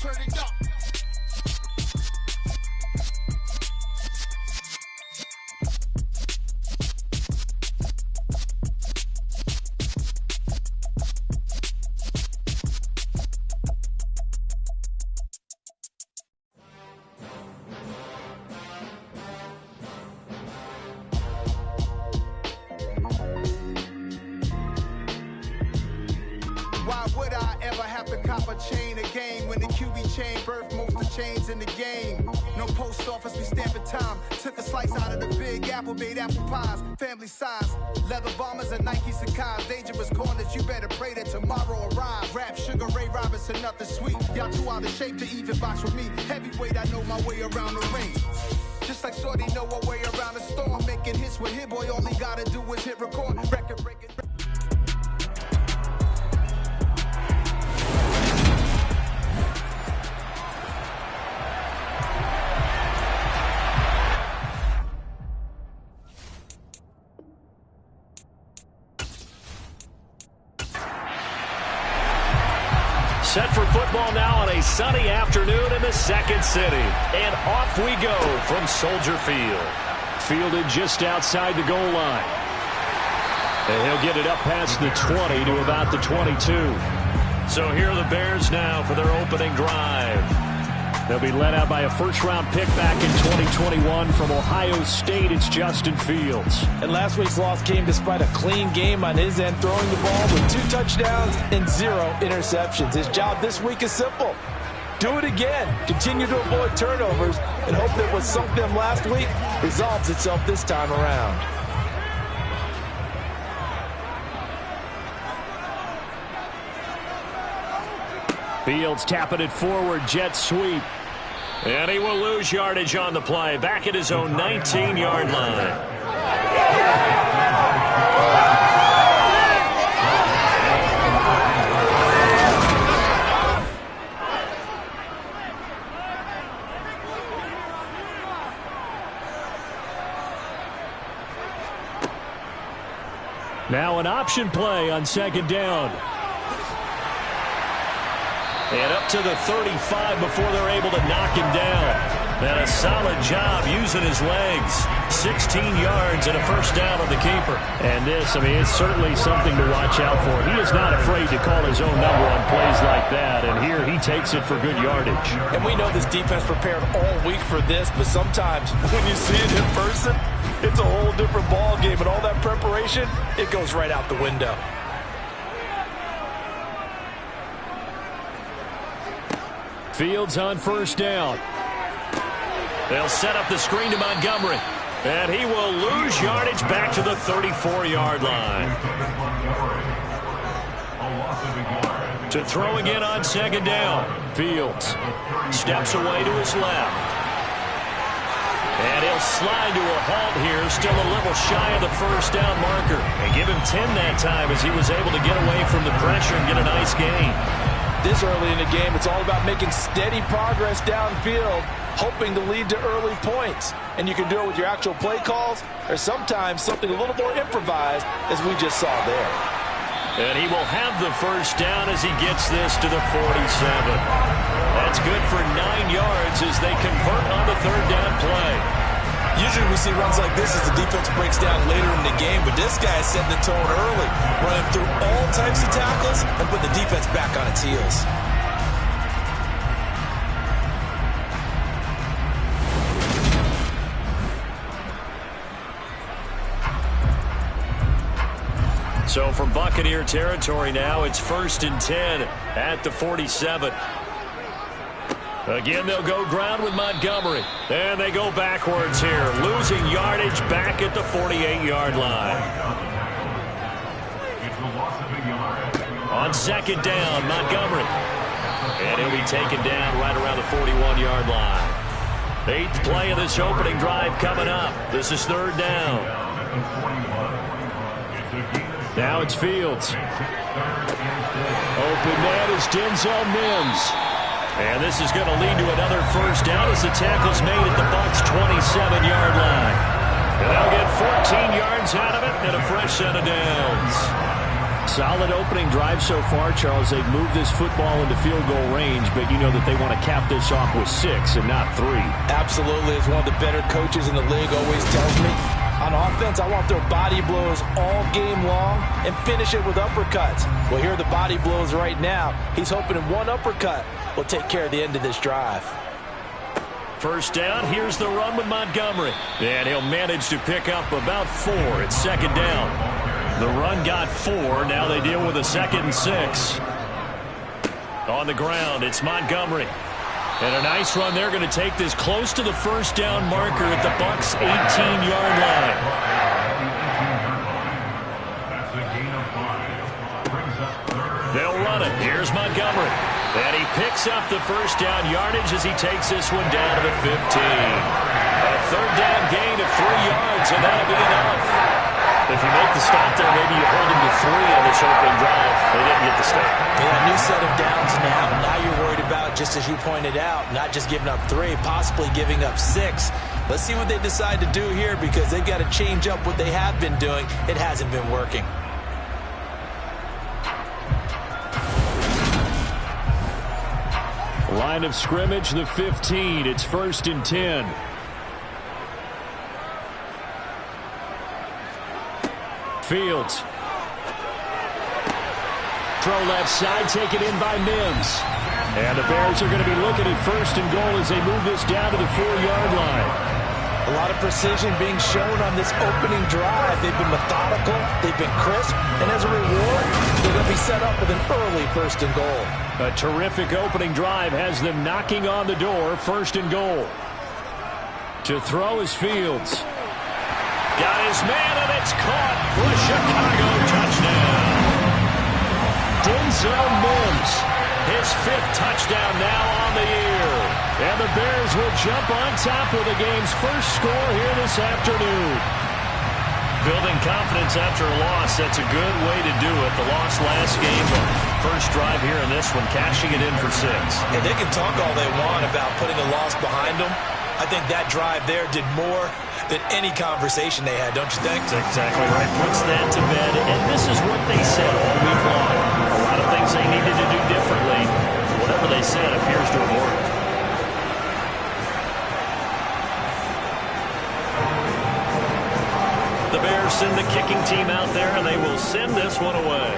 turn it up. Why would I ever have to cop a chain again when the QB chain birthed most of the chains in the game? No post office, we stamping time. Took a slice out of the Big Apple, made apple pies, family size. Leather bombers and Nike Sacai's. Dangerous corners, you better pray that tomorrow arrive. Rap, Sugar Ray Robinson, nothing sweet. Y'all too out of shape to even box with me. Heavyweight, I know my way around the ring. Just like Shorty know her way around the storm. Making hits with Hit Boy, all he gotta do is hit record. Record break it. Set for football now on a sunny afternoon in the second city. And off we go from Soldier Field. Fielded just outside the goal line. And he'll get it up past the 20 to about the 22. So here are the Bears now for their opening drive. They'll be led out by a first-round pick back in 2021 from Ohio State. It's Justin Fields. And last week's loss came despite a clean game on his end, throwing the ball with 2 touchdowns and 0 interceptions. His job this week is simple. Do it again. Continue to avoid turnovers and hope that what sunk them last week resolves itself this time around. Fields tapping it forward, jet sweep. And he will lose yardage on the play, back at his own 19-yard line. Now an option play on second down. And up to the 35 before they're able to knock him down. And a solid job using his legs. 16 yards and a first down on the keeper. And this, it's certainly something to watch out for. He is not afraid to call his own number on plays like that. And here he takes it for good yardage. And we know this defense prepared all week for this, but sometimes when you see it in person, it's a whole different ball game. And all that preparation, it goes right out the window. Fields on first down. They'll set up the screen to Montgomery. And he will lose yardage back to the 34-yard line. To throw again on second down. Fields steps away to his left. And he'll slide to a halt here, still a little shy of the first down marker. And give him 10 that time as he was able to get away from the pressure and get a nice gain. This early in the game, it's all about making steady progress downfield, hoping to lead to early points. And you can do it with your actual play calls, or sometimes something a little more improvised, as we just saw there. And he will have the first down as he gets this to the 47. That's good for 9 yards as they convert on the third down play. Usually we see runs like this as the defense breaks down later in the game, but this guy is setting the tone early, running through all types of tackles and putting the defense back on its heels. So from Buccaneer territory now, it's 1st and 10 at the 47. Again, they'll go ground with Montgomery. And they go backwards here, losing yardage back at the 48-yard line. On second down, Montgomery. And he'll be taken down right around the 41-yard line. 8th play of this opening drive coming up. This is third down. Now it's Fields. Open man is Denzel Mims. And this is going to lead to another first down as the tackle's made at the Bucs' 27-yard line. And they'll get 14 yards out of it and a fresh set of downs. Solid opening drive so far, Charles. They've moved this football into field goal range, but you know that they want to cap this off with 6 and not 3. Absolutely. As one of the better coaches in the league always tells me, on offense, I want their body blows all game long and finish it with uppercuts. Well, here are the body blows right now. He's hoping in one uppercut will take care of the end of this drive. First down, here's the run with Montgomery. And he'll manage to pick up about 4. It's second down. The run got 4. Now they deal with a 2nd and 6. On the ground, it's Montgomery. And a nice run. They're going to take this close to the first down marker at the Bucs' 18-yard line. They'll run it. Here's Montgomery. And he picks up the first down yardage as he takes this one down to the 15. A third down gain of 3 yards, and that'll be enough. If you make the stop there, maybe you hold him to 3 on this opening drive. They didn't get the stop. Yeah, new set of downs now. Now you're worried about, just as you pointed out, not just giving up 3, possibly giving up 6. Let's see what they decide to do here, because they've got to change up what they have been doing. It hasn't been working. Line of scrimmage, the 15. It's 1st and 10. Fields. Throw left side, taken in by Mims. And the Bears are going to be looking at 1st and goal as they move this down to the 4-yard line. A lot of precision being shown on this opening drive. They've been methodical, they've been crisp, and as a reward, they're going to be set up with an early 1st and goal. A terrific opening drive has them knocking on the door, 1st and goal. To throw is Fields. Got his man, and it's caught for a Chicago touchdown. Denzel Mims, his 5th touchdown now on the year. And the Bears will jump on top with the game's first score here this afternoon. Building confidence after a loss, that's a good way to do it. The loss last game, the first drive here in this one, cashing it in for 6. And they can talk all they want about putting a loss behind them. I think that drive there did more than any conversation they had, don't you think? That's exactly right. Puts that to bed, and this is what they said all week long. A lot of things they needed to do differently. Whatever they said appears to have worked. The Bears send the kicking team out there, and they will send this one away.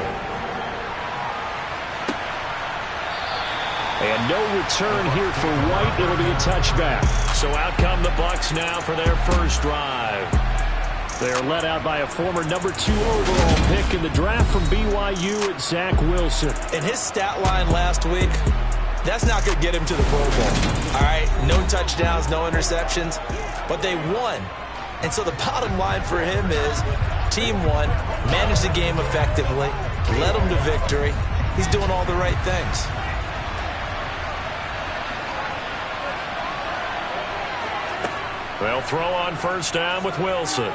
And no return here for White. It'll be a touchback. So out come the Bucs now for their first drive. They are led out by a former number 2 overall pick in the draft from BYU at Zach Wilson. And his stat line last week, that's not going to get him to the Pro Bowl. All right, no touchdowns, no interceptions, but they won. And so the bottom line for him is team won, managed the game effectively, led them to victory. He's doing all the right things. They'll throw on first down with Wilson.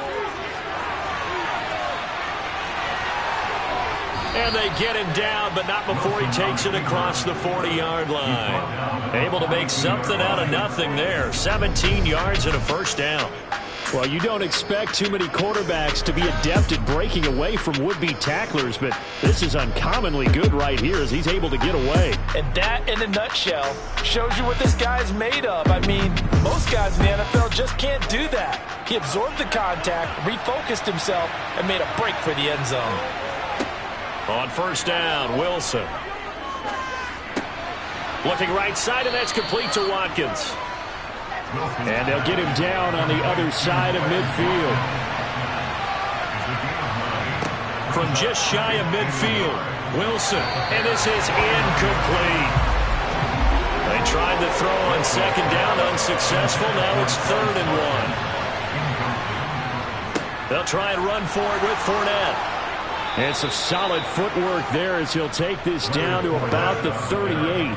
And they get him down, but not before he takes it across the 40-yard line. Able to make something out of nothing there. 17 yards and a first down. Well, you don't expect too many quarterbacks to be adept at breaking away from would-be tacklers, but this is uncommonly good right here as he's able to get away. And that, in a nutshell, shows you what this guy's made of. I mean, most guys in the NFL just can't do that. He absorbed the contact, refocused himself, and made a break for the end zone. On first down, Wilson. Looking right side, and that's complete to Watkins. And they'll get him down on the other side of midfield. From just shy of midfield, Wilson. And this is incomplete. They tried to throw on second down, unsuccessful. Now it's 3rd and 1. They'll try and run for it with Fournette. And some solid footwork there as he'll take this down to about the 38.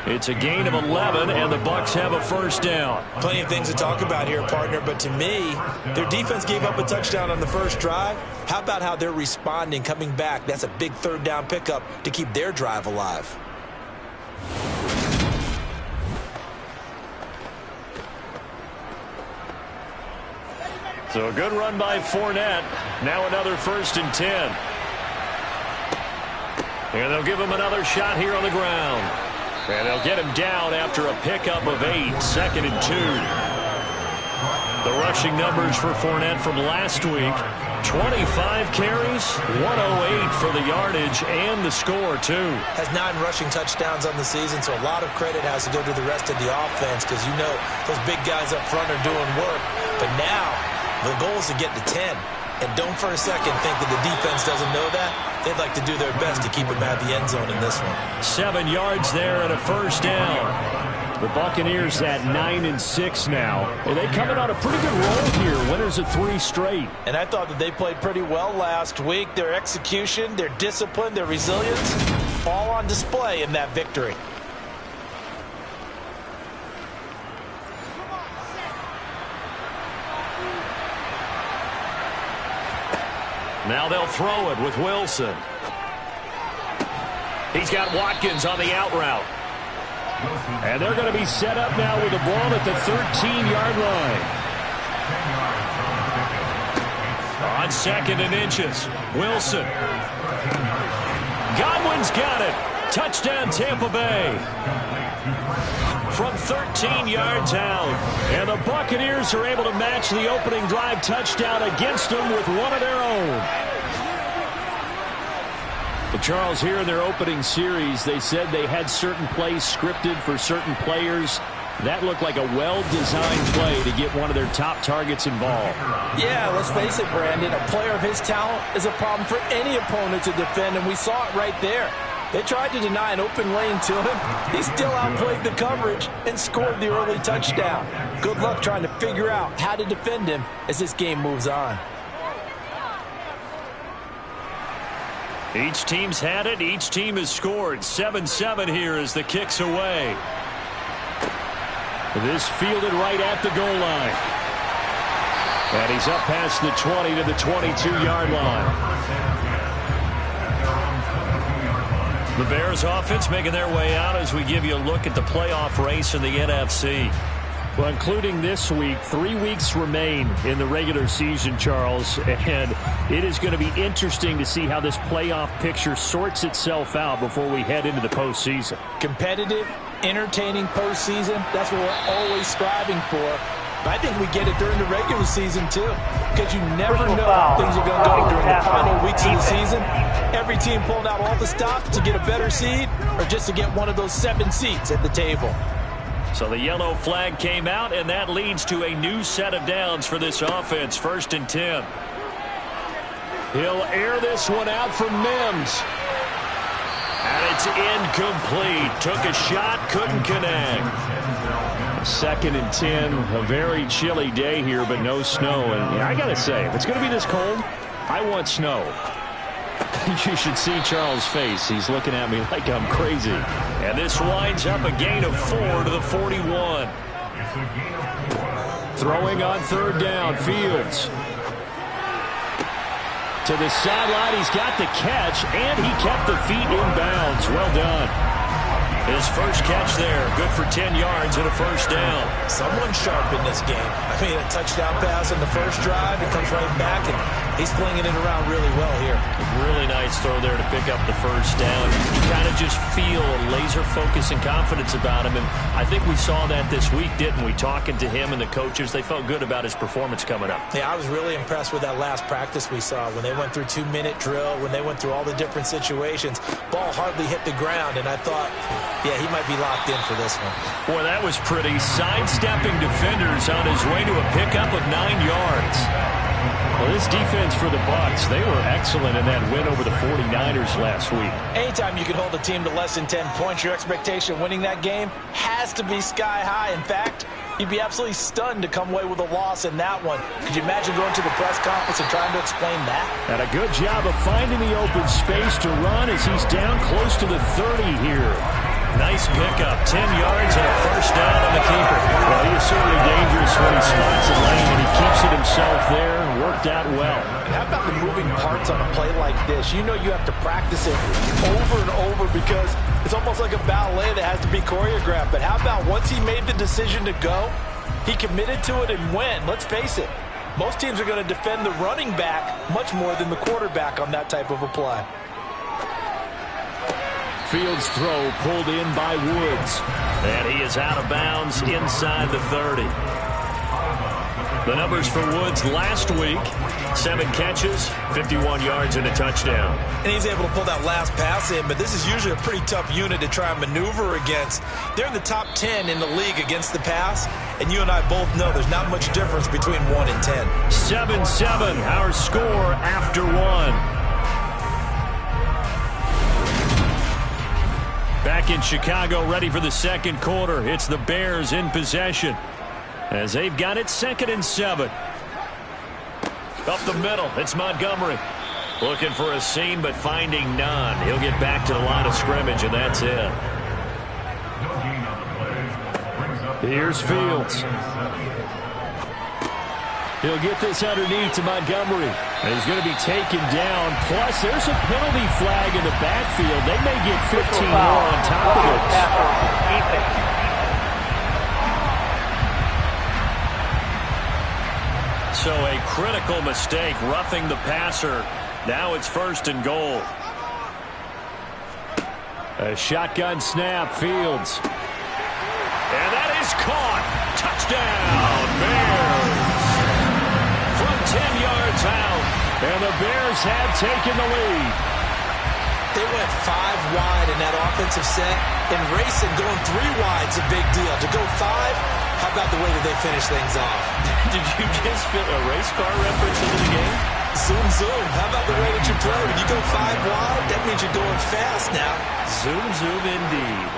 It's a gain of 11, and the Bucs have a first down. Plenty of things to talk about here, partner, but to me, their defense gave up a touchdown on the first drive. How about how they're responding, coming back? That's a big 3rd down pickup to keep their drive alive. So a good run by Fournette. Now another 1st and 10. And they'll give him another shot here on the ground. And they'll get him down after a pickup of 8, 2nd and 2. The rushing numbers for Fournette from last week, 25 carries, 108 for the yardage, and the score, too. Has 9 rushing touchdowns on the season, so a lot of credit has to go to the rest of the offense because, you know, those big guys up front are doing work. But now the goal is to get to 10. And don't for a second think that the defense doesn't know that. They'd like to do their best to keep him out of the end zone in this one. 7 yards there and a first down. The Buccaneers at 9-6 now. And they coming on a pretty good roll here. Winners of 3 straight. And I thought that they played pretty well last week. Their execution, their discipline, their resilience, all on display in that victory. Now they'll throw it with Wilson. He's got Watkins on the out route. And they're going to be set up now with the ball at the 13-yard line. On 2nd and inches, Wilson. Godwin's got it. Touchdown, Tampa Bay. From 13 yards out. And the Buccaneers are able to match the opening drive touchdown against them with one of their own. Well, Charles, here in their opening series, they said they had certain plays scripted for certain players. That looked like a well-designed play to get one of their top targets involved. Yeah, let's face it, Brandon. A player of his talent is a problem for any opponent to defend, and we saw it right there. They tried to deny an open lane to him. He still outplayed the coverage and scored the early touchdown. Good luck trying to figure out how to defend him as this game moves on. Each team's had it. Each team has scored. 7-7 here as the kick's away. This fielded right at the goal line. And he's up past the 20 to the 22-yard line. The Bears offense making their way out as we give you a look at the playoff race in the NFC. Well, including this week, 3 weeks remain in the regular season, Charles, and it is going to be interesting to see how this playoff picture sorts itself out before we head into the postseason. Competitive, entertaining postseason, that's what we're always striving for. But I think we get it during the regular season, too, because you never know how things are going to go during the final weeks of the season. Every team pulling out all the stops to get a better seed or just to get one of those 7 seats at the table. So the yellow flag came out, and that leads to a new set of downs for this offense. 1st and 10. He'll air this one out for Mims. And it's incomplete. Took a shot, couldn't connect. 2nd and 10. A very chilly day here, but no snow. And I got to say, if it's going to be this cold, I want snow. You should see Charles' face. He's looking at me like I'm crazy. And this winds up a gain of 4 to the 41. Throwing on 3rd down, Fields. To the sideline, he's got the catch, and he kept the feet in bounds. Well done. His first catch there, good for 10 yards and a first down. Someone sharp in this game. I mean, a touchdown pass on the first drive. He comes right back, and he's flinging it around really well here. Really nice throw there to pick up the first down. You kind of just feel a laser focus and confidence about him, and I think we saw that this week, didn't we? Talking to him and the coaches, they felt good about his performance coming up. Yeah, I was really impressed with that last practice we saw when they went through 2-minute drill, when they went through all the different situations. Ball hardly hit the ground, and I thought, yeah, he might be locked in for this one. Boy, that was pretty. Sidestepping defenders on his way to a pickup of 9 yards. Well, this defense for the Bucs, they were excellent in that win over the 49ers last week. Anytime you can hold a team to less than 10 points, your expectation of winning that game has to be sky high. In fact, you'd be absolutely stunned to come away with a loss in that one. Could you imagine going to the press conference and trying to explain that? And a good job of finding the open space to run as he's down close to the 30 here. Nice pickup, 10 yards and a first down on the keeper. Well, he is certainly dangerous when he spots a lane, and he keeps it himself there and worked out well. How about the moving parts on a play like this? You know you have to practice it over and over because it's almost like a ballet that has to be choreographed. But how about once he made the decision to go, he committed to it and went. Let's face it, most teams are going to defend the running back much more than the quarterback on that type of a play. Fields' throw pulled in by Woods. And he is out of bounds inside the 30. The numbers for Woods last week: 7 catches, 51 yards, and a touchdown. And he's able to pull that last pass in, but this is usually a pretty tough unit to try and maneuver against. They're in the top 10 in the league against the pass, and you and I both know there's not much difference between 1 and 10. 7-7, our score after 1. Back in Chicago, ready for the second quarter. It's the Bears in possession, as they've got it 2nd and 7. Up the middle, it's Montgomery. Looking for a seam, but finding none. He'll get back to the line of scrimmage, and that's it. Here's Fields. He'll get this underneath to Montgomery. He's going to be taken down. Plus, there's a penalty flag in the backfield. They may get 15 more on top of it. So a critical mistake, roughing the passer. Now it's 1st and goal. A shotgun snap, Fields. And that is caught. Touchdown, Bears. From 10 yards out, and the Bears have taken the lead. They went 5 wide in that offensive set, and racing going 3 wide's a big deal. To go 5, how about the way that they finish things off? Did you just fit a race car reference into the game? Zoom, zoom. How about the way that you play? When you go 5 wide, that means you're going fast now. Zoom, zoom indeed.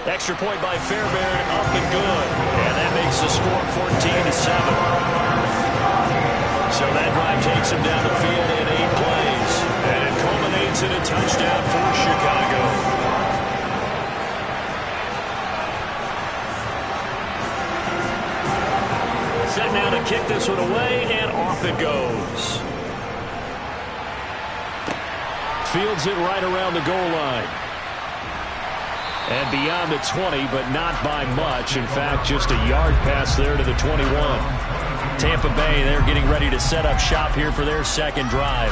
Extra point by Fairbairn, up and good. And that makes the score 14-7. So that drive takes him down the field in 8 plays. And it culminates in a touchdown for Chicago. Set now to kick this one away, and off it goes. Fields it right around the goal line. And beyond the 20, but not by much. In fact, just a yard pass there to the 21. Tampa Bay, they're getting ready to set up shop here for their second drive.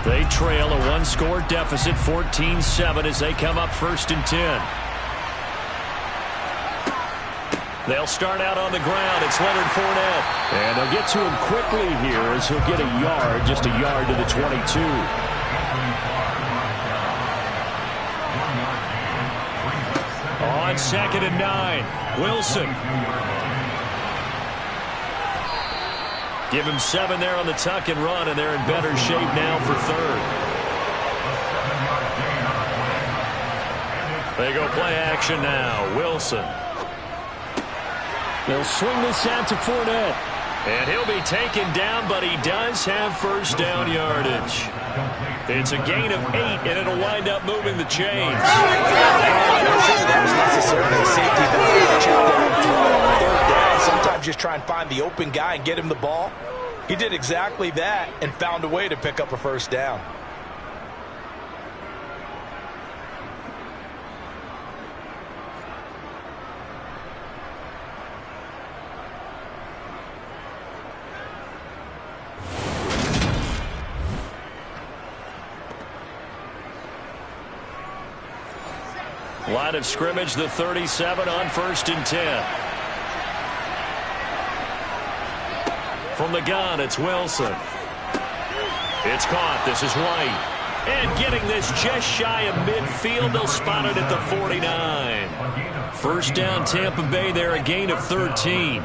They trail a 1-score deficit, 14-7, as they come up 1st and 10. They'll start out on the ground. It's Leonard Fournette. And they'll get to him quickly here as he'll get a yard, just a yard to the 22. On 2nd and 9, Wilson. Give him 7 there on the tuck and run, and they're in better shape now for 3rd. They go play action now. Wilson. They'll swing this out to Fournette. And he'll be taken down, but he does have 1st down yardage. It's a gain of 8, and it'll wind up moving the chains. I don't think that was necessarily a safety valve. Check down, throw on 3rd down. Sometimes just try and find the open guy and get him the ball. He did exactly that and found a way to pick up a 1st down. Line of scrimmage, the 37 on 1st and 10. From the gun, it's Wilson. It's caught. This is White. And getting this just shy of midfield. They'll spot it at the 49. 1st down, Tampa Bay there, a gain of 13.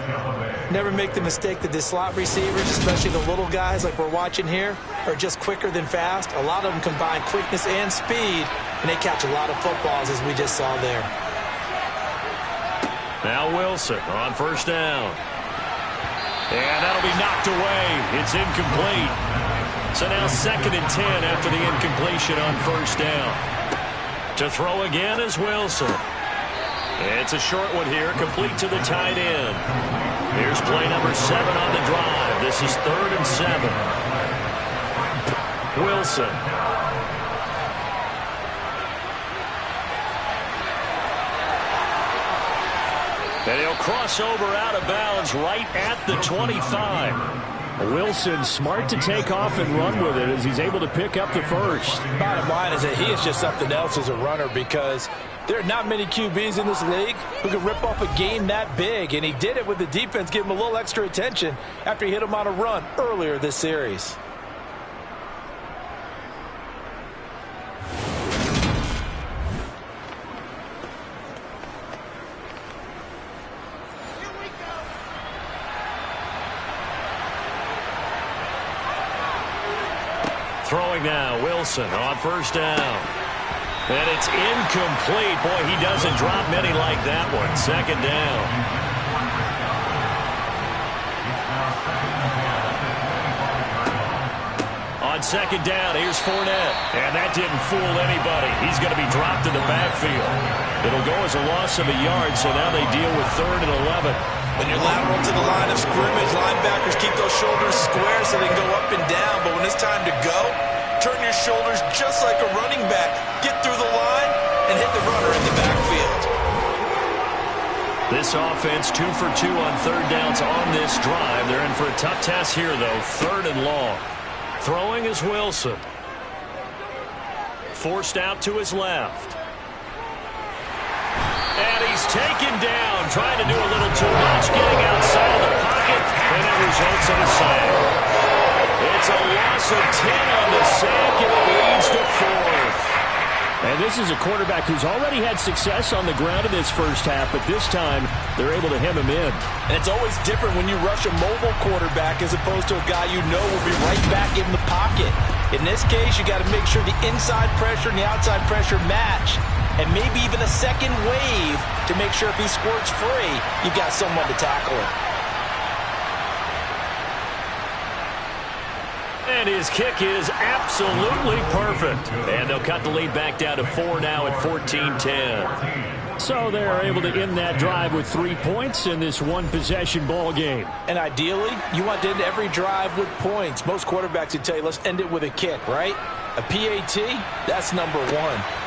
Never make the mistake that the slot receivers, especially the little guys like we're watching here, are just quicker than fast. A lot of them combine quickness and speed, and they catch a lot of footballs, as we just saw there. Now Wilson on 1st down. And that'll be knocked away. It's incomplete. So now 2nd and 10 after the incompletion on 1st down. To throw again is Wilson. It's a short one here, complete to the tight end. Here's play number 7 on the drive. This is 3rd and 7. Wilson. And he'll cross over out of bounds right at the 25. Wilson smart to take off and run with it as he's able to pick up the first. Bottom line is that he is just something else as a runner because there are not many QBs in this league who can rip off a game that big, and he did it with the defense giving him a little extra attention after he hit him on a run earlier this series. Throwing now, Wilson on first down. And it's incomplete. Boy, he doesn't drop many like that one. Second down. On second down, here's Fournette. And that didn't fool anybody. He's going to be dropped in the backfield. It'll go as a loss of a yard, so now they deal with 3rd and 11. When you're lateral to the line of scrimmage, linebackers keep those shoulders square so they can go up and down. But when it's time to go, turn your shoulders just like a running back. Get through the line and hit the runner in the backfield. This offense 2 for 2 on 3rd downs on this drive. They're in for a tough task here, though. 3rd and long. Throwing is Wilson. Forced out to his left. And he's taken down, trying to do a little too much, getting outside of the pocket, and it results in a sack. It's a loss of 10 on the sack, and it leads to 4th. And this is a quarterback who's already had success on the ground in this first half, but this time they're able to hem him in. And it's always different when you rush a mobile quarterback as opposed to a guy you know will be right back in the pocket. In this case, you got to make sure the inside pressure and the outside pressure match, and maybe even a second wave to make sure if he squirts free, you've got someone to tackle him. And his kick is absolutely perfect. And they'll cut the lead back down to 4 now at 14-10. So they're able to end that drive with 3 points in this one-possession ball game. And ideally, you want to end every drive with points. Most quarterbacks would tell you, let's end it with a kick, right? A PAT, that's number 1.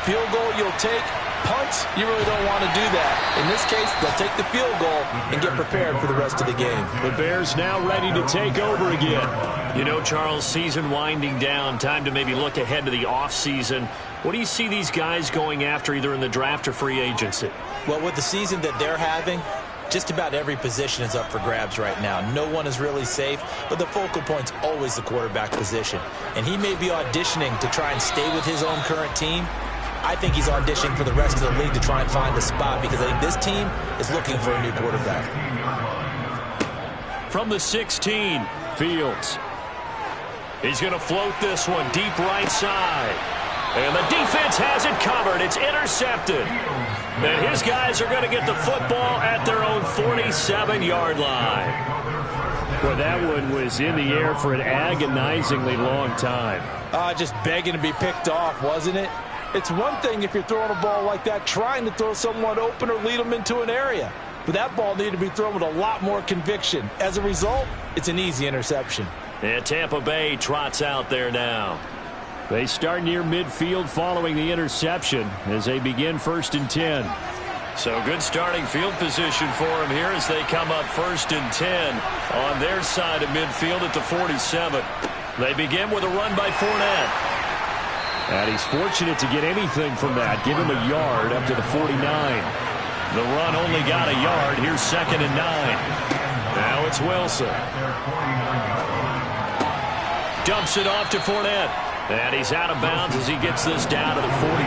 Field goal you'll take. Punts, you really don't want to do that. In this case, they'll take the field goal and get prepared for the rest of the game. The Bears now ready to take over again. You know, Charles, season winding down, time to maybe look ahead to the offseason. What do you see these guys going after either in the draft or free agency? Well, with the season that they're having, just about every position is up for grabs right now. No one is really safe, but the focal point's always the quarterback position. And he may be auditioning to try and stay with his own current team. I think he's auditioning for the rest of the league to try and find a spot because I think this team is looking for a new quarterback. From the 16, Fields. He's going to float this one deep right side. And the defense has it covered. It's intercepted. And his guys are going to get the football at their own 47-yard line. Well, that one was in the air for an agonizingly long time. Just begging to be picked off, wasn't it? It's one thing if you're throwing a ball like that, trying to throw someone open or lead them into an area. But that ball needed to be thrown with a lot more conviction. As a result, it's an easy interception. And Tampa Bay trots out there now. They start near midfield following the interception as they begin 1st and 10. So good starting field position for them here as they come up 1st and 10 on their side of midfield at the 47. They begin with a run by Fournette. And he's fortunate to get anything from that. Give him a yard up to the 49. The run only got a yard. Here's 2nd and 9. Now it's Wilson. Dumps it off to Fournette. And he's out of bounds as he gets this down to the 45.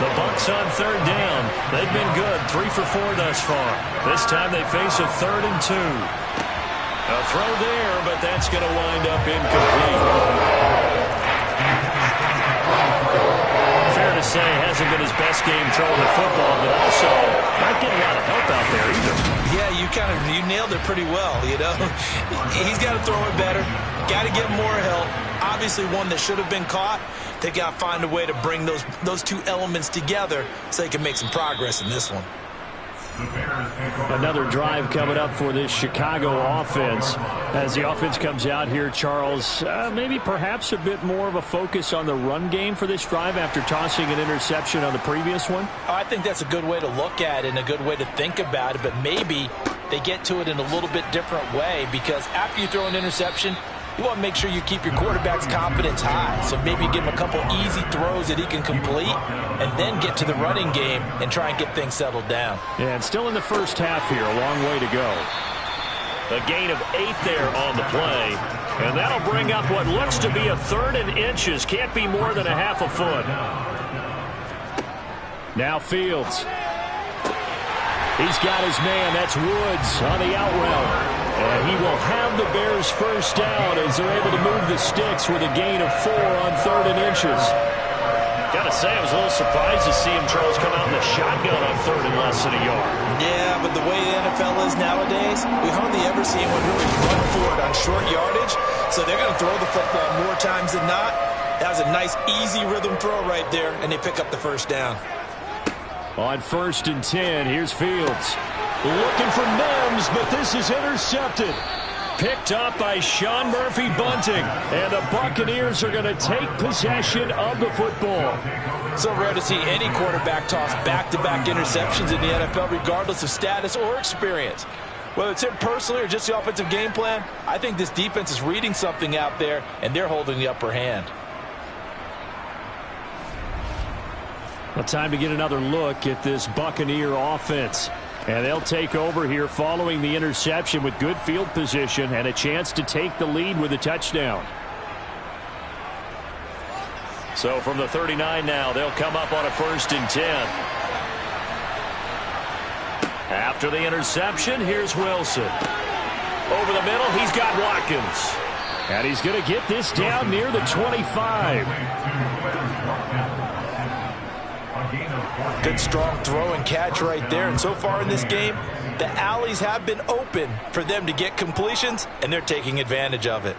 The Bucs on 3rd down. They've been good. 3 for 4 thus far. This time they face a 3rd and 2. A throw there, but that's going to wind up incomplete. Fair to say, hasn't been his best game throwing the football, but also not getting a lot of help out there either. Yeah, you nailed it pretty well, you know. He's got to throw it better. Got to get more help. Obviously one that should have been caught. They got to find a way to bring those two elements together so they can make some progress in this one. Another drive coming up for this Chicago offense. As the offense comes out here, Charles, maybe perhaps a bit more of a focus on the run game for this drive after tossing an interception on the previous one? I think that's a good way to look at it and a good way to think about it, but maybe they get to it in a little bit different way, because after you throw an interception, you want to make sure you keep your quarterback's confidence high. So maybe give him a couple easy throws that he can complete and then get to the running game and try and get things settled down. Yeah, and still in the first half here, a long way to go. A gain of 8 there on the play. And that'll bring up what looks to be a 3rd and inches. Can't be more than a half a foot. Now Fields. He's got his man. That's Woods on the out route. And he will have the Bears first down as they're able to move the sticks with a gain of 4 on 3rd and inches. Gotta say, I was a little surprised to see him, Charles, come out in the shotgun on 3rd and less than a yard. Yeah, but the way the NFL is nowadays, we hardly ever see anyone really run for it on short yardage. So they're going to throw the football more times than not. That was a nice, easy rhythm throw right there, and they pick up the first down. On 1st and 10, here's Fields. Looking for Mims, but this is intercepted. Picked up by Sean Murphy-Bunting. And the Buccaneers are going to take possession of the football. So rare to see any quarterback toss back-to-back interceptions in the NFL, regardless of status or experience. Whether it's him personally or just the offensive game plan, I think this defense is reading something out there, and they're holding the upper hand. Well, time to get another look at this Buccaneer offense. And they'll take over here following the interception with good field position and a chance to take the lead with a touchdown. So from the 39 now, they'll come up on a 1st and 10. After the interception, here's Wilson. Over the middle, he's got Watkins. And he's going to get this down near the 25. Good strong throw and catch right there. And so far in this game, the alleys have been open for them to get completions, and they're taking advantage of it.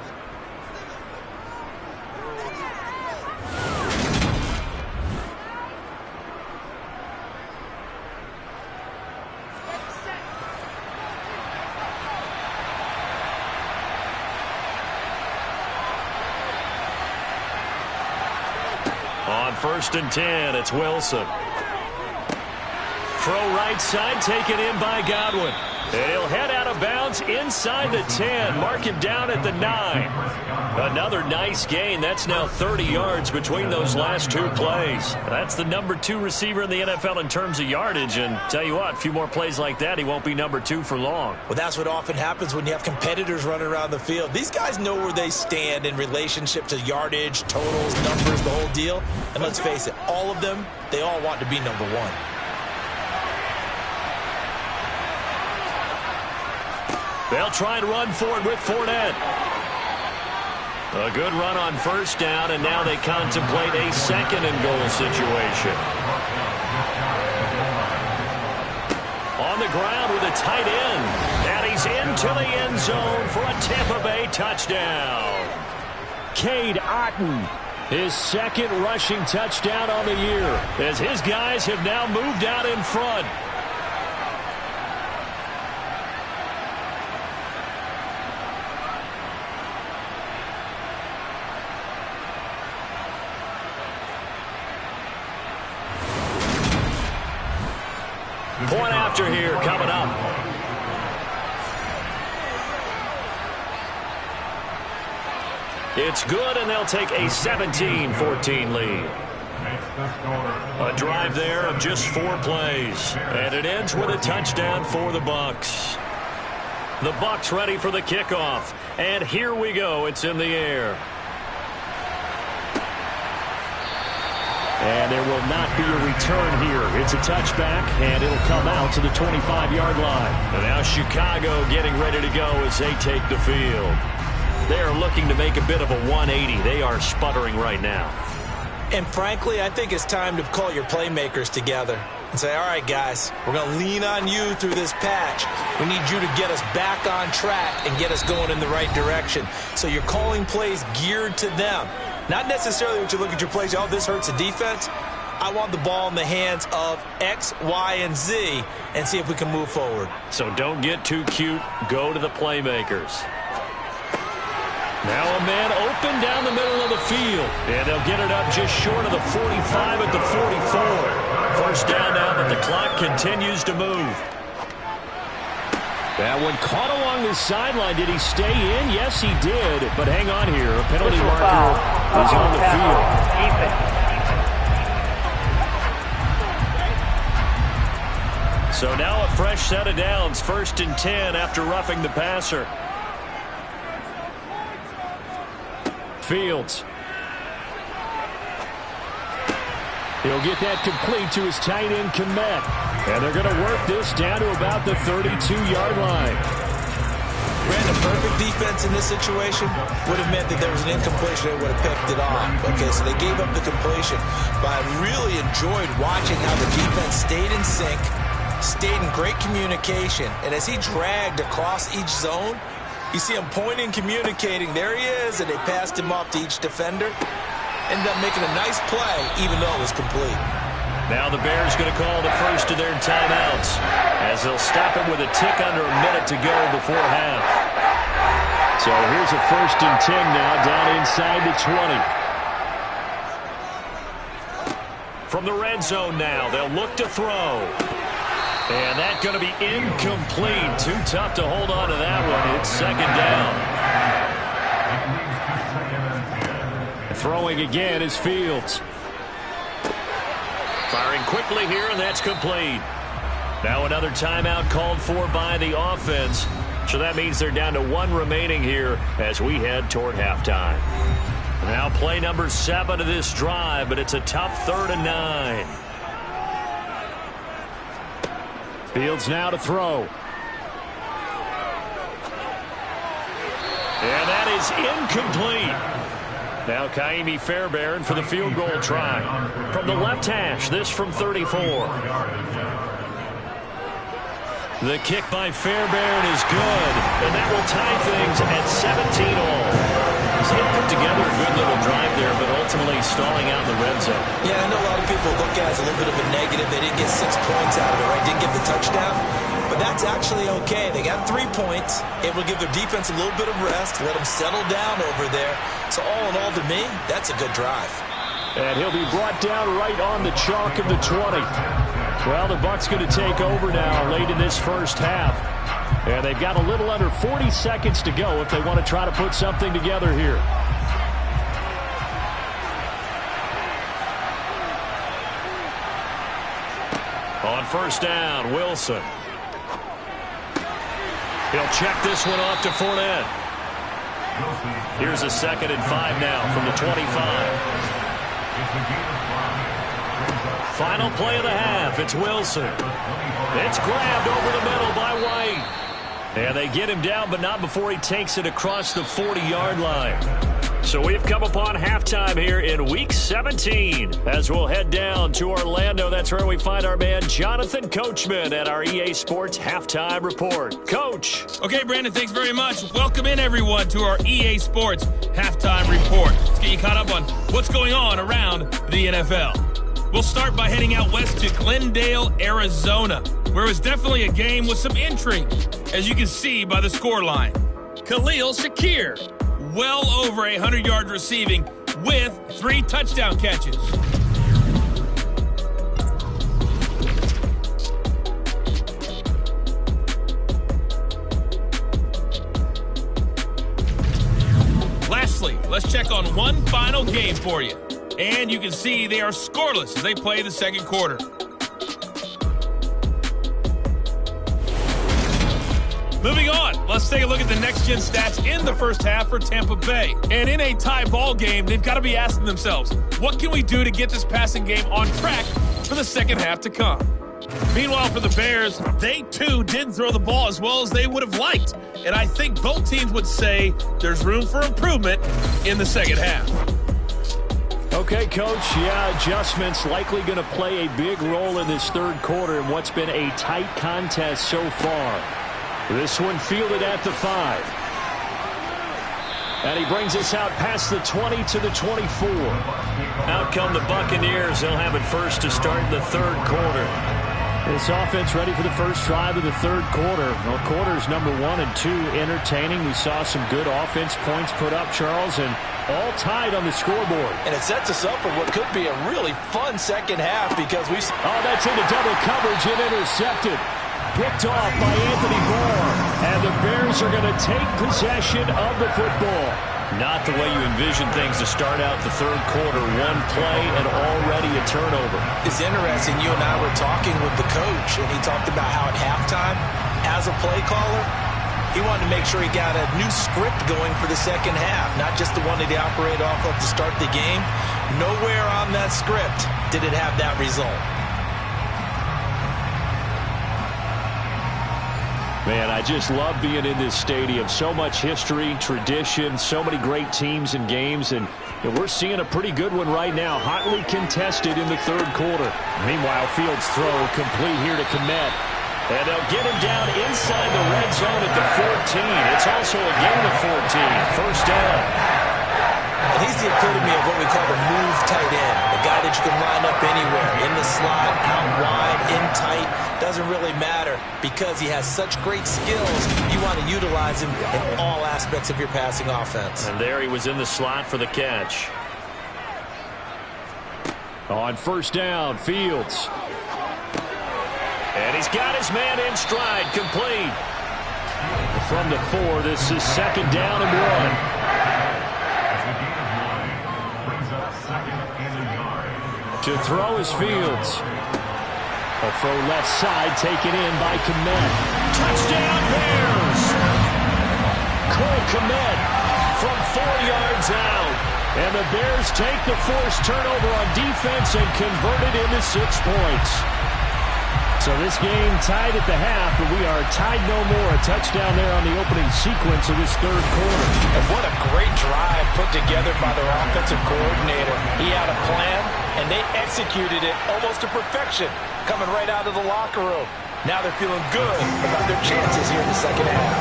On 1st and 10, it's Wilson. Throw right side, taken in by Godwin. And he'll head out of bounds inside the 10. Mark him down at the 9. Another nice gain. That's now 30 yards between those last 2 plays. That's the number 2 receiver in the NFL in terms of yardage. And tell you what, a few more plays like that, he won't be number 2 for long. Well, that's what often happens when you have competitors running around the field. These guys know where they stand in relationship to yardage, totals, numbers, the whole deal. And let's face it, all of them, they all want to be number 1. They'll try and run for it with Fournette. A good run on 1st down, and now they contemplate a 2nd and goal situation. On the ground with a tight end. And he's into the end zone for a Tampa Bay touchdown. Cade Otton, his 2nd rushing touchdown on the year, as his guys have now moved out in front. Point after here coming up. It's good, and they'll take a 17-14 lead. A drive there of just 4 plays, and it ends with a touchdown for the Bucs. The Bucs ready for the kickoff, and here we go. It's in the air. And there will not be a return here. It's a touchback, and it'll come out to the 25-yard line. And now Chicago getting ready to go as they take the field. They are looking to make a bit of a 180. They are sputtering right now. And frankly, I think it's time to call your playmakers together and say, all right, guys, we're going to lean on you through this patch. We need you to get us back on track and get us going in the right direction. So you're calling plays geared to them. Not necessarily when you look at your plays, oh, this hurts the defense. I want the ball in the hands of X, Y, and Z and see if we can move forward. So don't get too cute. Go to the playmakers. Now a man open down the middle of the field. And they'll get it up just short of the 45 at the 44. First down now that the clock continues to move. That one caught along the sideline. Did he stay in? Yes, he did. But hang on here. A penalty marker is on the field. So now a fresh set of downs. 1st and 10 after roughing the passer. Fields. He'll get that complete to his tight end, Kmet. And they're going to work this down to about the 32-yard line. Brandon, perfect defense in this situation would have meant that there was an incompletion. They would have picked it off. Okay, so they gave up the completion. But I really enjoyed watching how the defense stayed in sync, stayed in great communication. And as he dragged across each zone, you see him pointing, communicating. There he is, and they passed him off to each defender. Ended up making a nice play, even though it was complete. Now the Bears going to call the first of their timeouts as they'll stop it with a tick under a minute to go before half. So here's a 1st and 10 now down inside the 20. From the red zone now, they'll look to throw. And that's going to be incomplete. Too tough to hold on to that one. It's 2nd down. Throwing again is Fields. Firing quickly here, and that's complete. Now another timeout called for by the offense. So that means they're down to 1 remaining here as we head toward halftime. Now play number 7 of this drive, but it's a tough 3rd and 9. Fields now to throw. And that is incomplete. Now Kaimi Fairbairn for the field goal try. From the left hash, this from 34. The kick by Fairbairn is good, and that will tie things at 17 all. So he put together a good little drive there, but ultimately stalling out in the red zone. Yeah, I know a lot of people look at it as a little bit of a negative. They didn't get 6 points out of it, right? Didn't get the touchdown. But that's actually okay. They got 3 points. It will give their defense a little bit of rest, let them settle down over there. So all in all, to me, that's a good drive. And he'll be brought down right on the chalk of the 20. Well, the Bucs going to take over now late in this first half. And they've got a little under 40 seconds to go if they want to try to put something together here. On 1st down, Wilson. He'll check this one off to Fournette. Here's a 2nd and 5 now from the 25. Final play of the half. It's Wilson. It's grabbed over the middle by White. And they get him down, but not before he takes it across the 40-yard line. So we've come upon halftime here in Week 17. As we'll head down to Orlando, that's where we find our man Jonathan Coachman at our EA Sports Halftime Report. Coach. Okay, Brandon, thanks very much. Welcome in, everyone, to our EA Sports Halftime Report. Let's get you caught up on what's going on around the NFL. We'll start by heading out west to Glendale, Arizona, where it was definitely a game with some intrigue, as you can see by the scoreline. Khalil Shakir, well over 100 yards receiving with 3 touchdown catches. Lastly, let's check on one final game for you. And you can see they are scoreless as they play the second quarter. Moving on, let's take a look at the next-gen stats in the first half for Tampa Bay. And in a tie ball game, they've got to be asking themselves, what can we do to get this passing game on track for the second half to come? Meanwhile, for the Bears, they too didn't throw the ball as well as they would have liked. And I think both teams would say there's room for improvement in the second half. Okay, Coach, yeah, adjustments likely going to play a big role in this third quarter in what's been a tight contest so far. This one fielded at the 5. And he brings us out past the 20 to the 24. Out come the Buccaneers. They'll have it first to start the third quarter. This offense ready for the first drive of the third quarter. Well, quarters number 1 and 2 entertaining. We saw some good offense points put up, Charles, and all tied on the scoreboard. And it sets us up for what could be a really fun second half because we... Oh, that's into double coverage and intercepted. Picked off by Anthony Barr. And the Bears are going to take possession of the football. Not the way you envision things to start out the third quarter. One play and already a turnover. It's interesting. You and I were talking with the coach, and he talked about how at halftime, as a play caller, he wanted to make sure he got a new script going for the second half, not just the one that he operated off of to start the game. Nowhere on that script did it have that result. Man, I just love being in this stadium. So much history, tradition, so many great teams and games, and we're seeing a pretty good one right now. Hotly contested in the third quarter. Meanwhile, Fields' throw complete here to Kmet. And they'll get him down inside the red zone at the 14. It's also a gain of 14. First down. And he's the epitome of what we call the move tight end. A guy that you can line up anywhere. In the slot, out wide, in tight. Doesn't really matter because he has such great skills. You want to utilize him in all aspects of your passing offense. And there he was in the slot for the catch. On first down, Fields. And he's got his man in stride, complete. From the 4, this is second down and 1. To throw is Fields. A throw left side taken in by Kmet. Touchdown Bears! Cole Kmet from 4 yards out. And the Bears take the forced turnover on defense and convert it into 6 points. So this game tied at the half, but we are tied no more. A touchdown there on the opening sequence of this third quarter. And what a great drive put together by their offensive coordinator. He had a plan, and they executed it almost to perfection, coming right out of the locker room. Now they're feeling good about their chances here in the second half.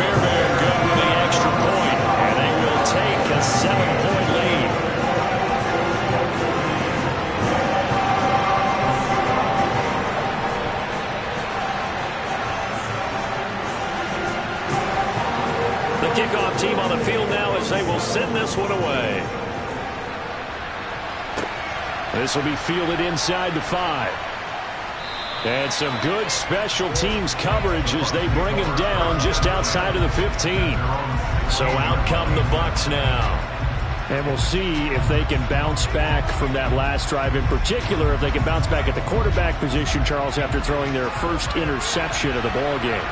Fairbairn good with the extra point, and they will take a 7-point lead. The kickoff team on the field now as they will send this one away. This will be fielded inside the 5. And some good special teams coverage as they bring him down just outside of the 15. So out come the Bucs now. And we'll see if they can bounce back from that last drive. In particular, if they can bounce back at the quarterback position, Charles, after throwing their first interception of the ball game.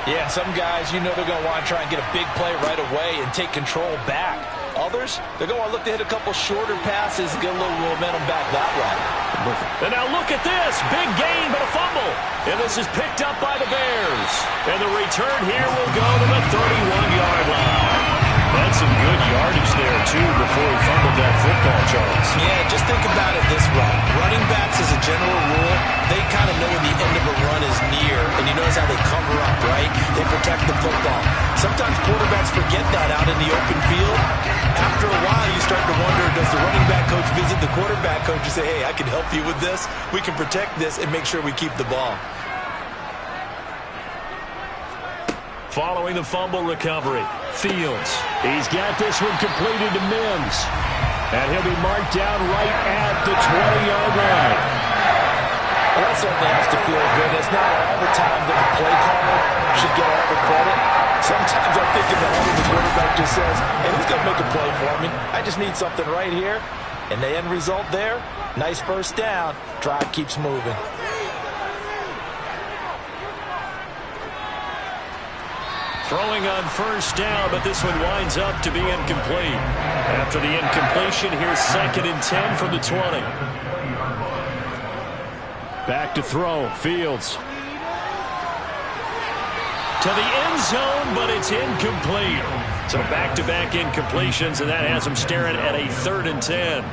Yeah, some guys, you know they're going to want to try and get a big play right away and take control back. Others, they're going to look to hit a couple shorter passes, get a little momentum back that way. And now look at this. Big gain, but a fumble. And this is picked up by the Bears. And the return here will go to the 31-yard line. That's some good yardage there, too, before he fumbled that football, Charles. Yeah, just think about it this way. Running backs, as a general rule, they kind of know when the end of a run is near, and you notice how they cover up, right? They protect the football. Sometimes quarterbacks forget that out in the open field. After a while, you start to wonder, does the running back coach visit the quarterback coach and say, hey, I can help you with this? We can protect this and make sure we keep the ball. Following the fumble recovery, Fields. He's got this one completed to Mims. And he'll be marked down right at the 20-yard line. Well, that certainly has to feel good. It's not all the time that the play caller should get all the credit. Sometimes I'm thinking that only the quarterback just says, hey, who's going to make a play for me? I just need something right here. And the end result there, nice first down. Drive keeps moving. Throwing on first down, but this one winds up to be incomplete. After the incompletion, here's 2nd and 10 from the 20. Back to throw, Fields. To the end zone, but it's incomplete. So back-to-back incompletions, and that has him staring at a 3rd and 10.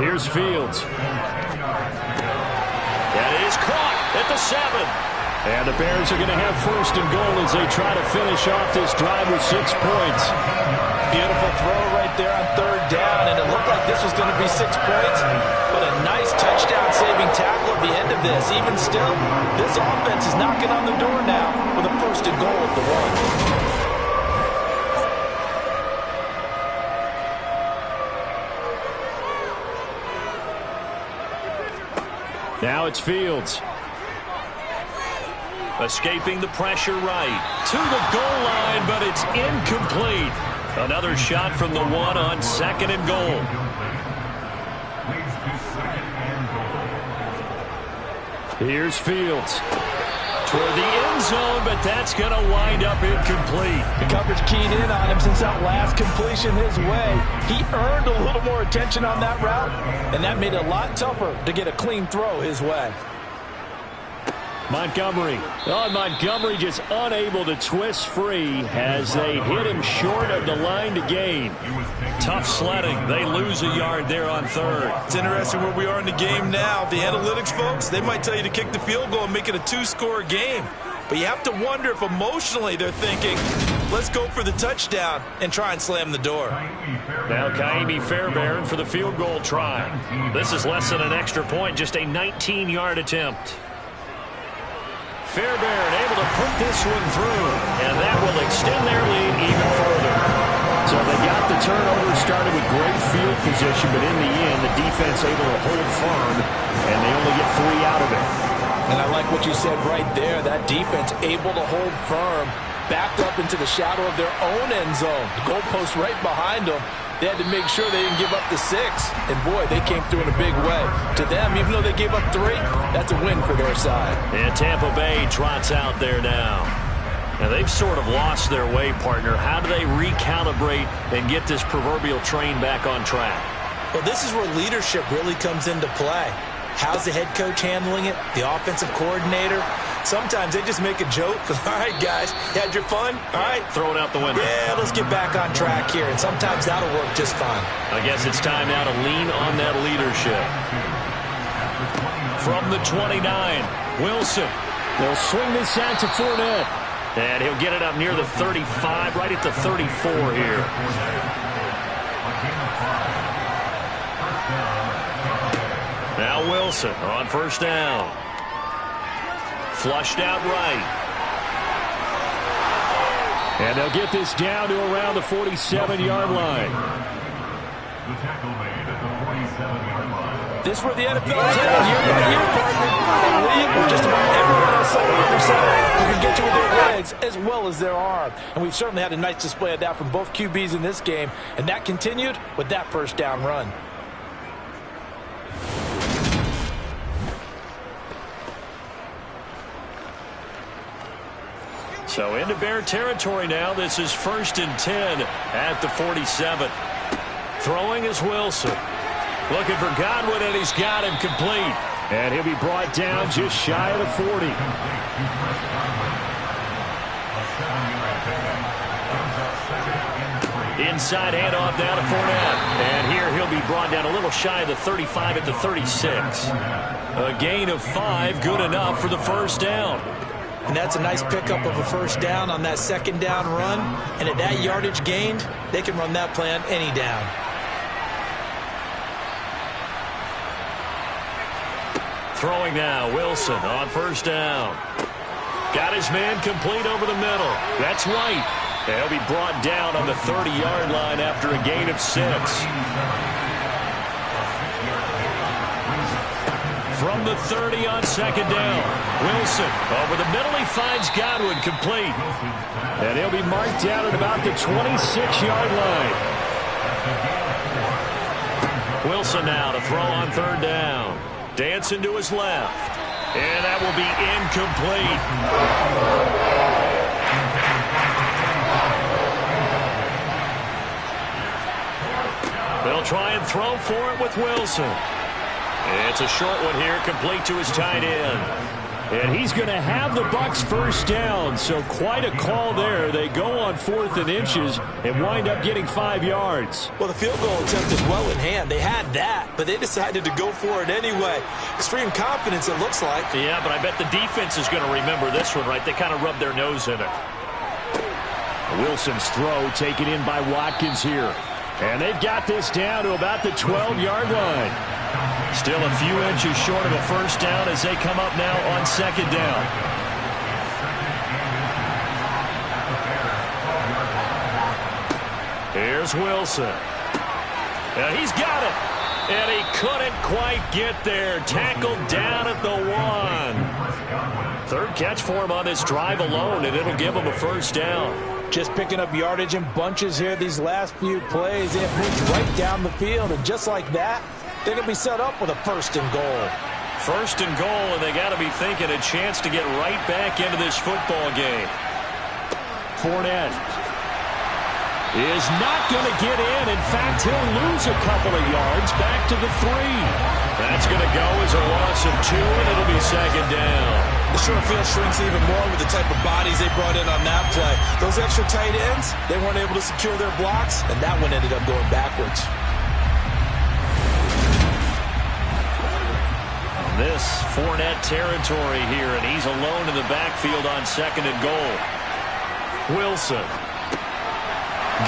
Here's Fields. That is caught at the 7. And the Bears are going to have 1st and goal as they try to finish off this drive with 6 points. Beautiful throw right there on 3rd down, and it looked like this was going to be 6 points, but a nice touchdown-saving tackle at the end of this. Even still, this offense is knocking on the door now with a 1st and goal at the 1. Now it's Fields. Escaping the pressure right. To the goal line, but it's incomplete. Another shot from the one on 2nd and goal. Here's Fields. Toward the end zone, but that's going to wind up incomplete. The coverage keyed in on him since that last completion his way. He earned a little more attention on that route, and that made it a lot tougher to get a clean throw his way. Montgomery. Oh, Montgomery just unable to twist free as they hit him short of the line to gain. Tough sledding. They lose a yard there on 3rd. It's interesting where we are in the game now. The analytics folks, they might tell you to kick the field goal and make it a 2-score game. But you have to wonder if emotionally they're thinking, let's go for the touchdown and try and slam the door. Now Ka'imi Fairbairn for the field goal try. This is less than an extra point, just a 19-yard attempt. Fairbairn able to put this one through, and that will extend their lead even further. So they got the turnover, started with great field position, but in the end, the defense able to hold firm, and they only get 3 out of it. And I like what you said right there. That defense able to hold firm, backed up into the shadow of their own end zone. The goalpost right behind them. They had to make sure they didn't give up the 6. And, boy, they came through in a big way. To them, even though they gave up 3, that's a win for their side. And Tampa Bay trots out there now. Now, they've sort of lost their way, partner. How do they recalibrate and get this proverbial train back on track? Well, this is where leadership really comes into play. How's the head coach handling it? The offensive coordinator? Sometimes they just make a joke. All right, guys, you had your fun? All right. Throw it out the window. Yeah, let's get back on track here. And sometimes that'll work just fine. I guess it's time now to lean on that leadership. From the 29, Wilson. They'll swing this out to Fournette. And he'll get it up near the 35, right at the 34 here. Now Wilson on 1st down. Flushed out right. And they'll get this down to around the 47-yard line. The tackle made at the 47-yard line. This is where the NFL is headed year by year, partner. A league where just about everyone outside of the center who can get you with their legs as well as their arm. And we've certainly had a nice display of that from both QBs in this game. And that continued with that 1st down run. So into Bear territory now. This is 1st and 10 at the 47. Throwing is Wilson. Looking for Godwin, and he's got him complete. And he'll be brought down just shy of the 40. Inside handoff down to Fournette. And here he'll be brought down a little shy of the 35 at the 36. A gain of 5, good enough for the 1st down. And that's a nice pickup of a 1st down on that 2nd down run. And at that yardage gained, they can run that play on any down. Throwing now, Wilson on 1st down. Got his man complete over the middle. That's White. And he'll be brought down on the 30-yard line after a gain of 6. From the 30 on 2nd down. Wilson over the middle. He finds Godwin complete. And he'll be marked down at about the 26-yard line. Wilson now to throw on 3rd down. Dancing to his left. And that will be incomplete. They'll try and throw for it with Wilson. It's a short one here, complete to his tight end. And he's going to have the Bucs 1st down, so quite a call there. They go on 4th and inches and wind up getting 5 yards. Well, the field goal attempt is well in hand. They had that, but they decided to go for it anyway. Extreme confidence, it looks like. Yeah, but I bet the defense is going to remember this one, right? They kind of rubbed their nose in it. Wilson's throw taken in by Watkins here. And they've got this down to about the 12-yard line. Still a few inches short of a 1st down as they come up now on 2nd down. Here's Wilson. And he's got it. And he couldn't quite get there. Tackled down at the 1. Third catch for him on this drive alone, and it'll give him a first down. Just picking up yardage in bunches here these last few plays. They have moved right down the field, and just like that, they're going to be set up with a first and goal. First and goal, and they got to be thinking a chance to get right back into this football game. Fournette is not going to get in. In fact, he'll lose a couple of yards back to the 3. That's going to go as a loss of 2, and it'll be second down. The short field shrinks even more with the type of bodies they brought in on that play. Those extra tight ends, they weren't able to secure their blocks, and that one ended up going backwards. This Fournette territory here, and he's alone in the backfield on second and goal. Wilson.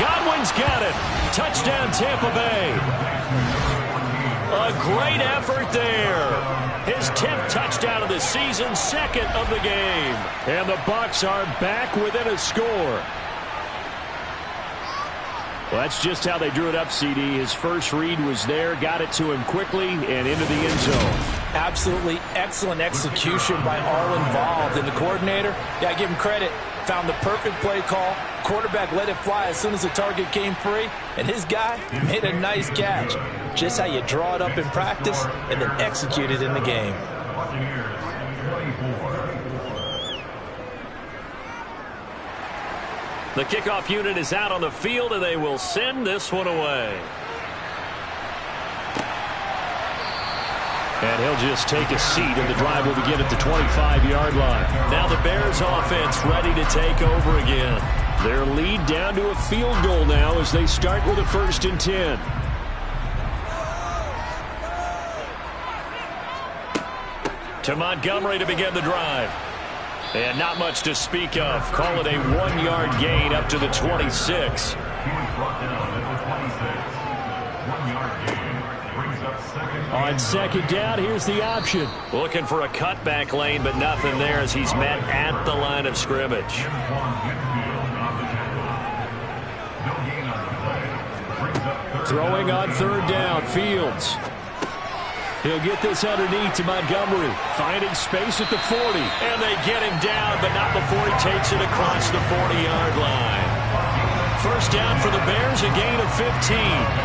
Godwin's got it. Touchdown, Tampa Bay. A great effort there. His 10th touchdown of the season, second of the game. And the Bucs are back within a score. Well, that's just how they drew it up, CD. His first read was there, got it to him quickly, and into the end zone. Absolutely excellent execution by all involved. And the coordinator, got to give him credit, found the perfect play call. Quarterback let it fly as soon as the target came free, and his guy made a nice catch. Just how you draw it up in practice and then execute it in the game. The kickoff unit is out on the field, and they will send this one away. And he'll just take a seat, and the drive will begin at the 25-yard line. Now the Bears offense ready to take over again. Their lead down to a field goal now as they start with a 1st and 10. To Montgomery to begin the drive. And not much to speak of. Call it a 1-yard gain up to the 26. He was brought down at the 26. 1-yard gain brings up second. On second down, here's the option. Looking for a cutback lane, but nothing there as he's met at the line of scrimmage. Throwing on third down, Fields. He'll get this underneath to Montgomery. Finding space at the 40. And they get him down, but not before he takes it across the 40-yard line. First down for the Bears, a gain of 15.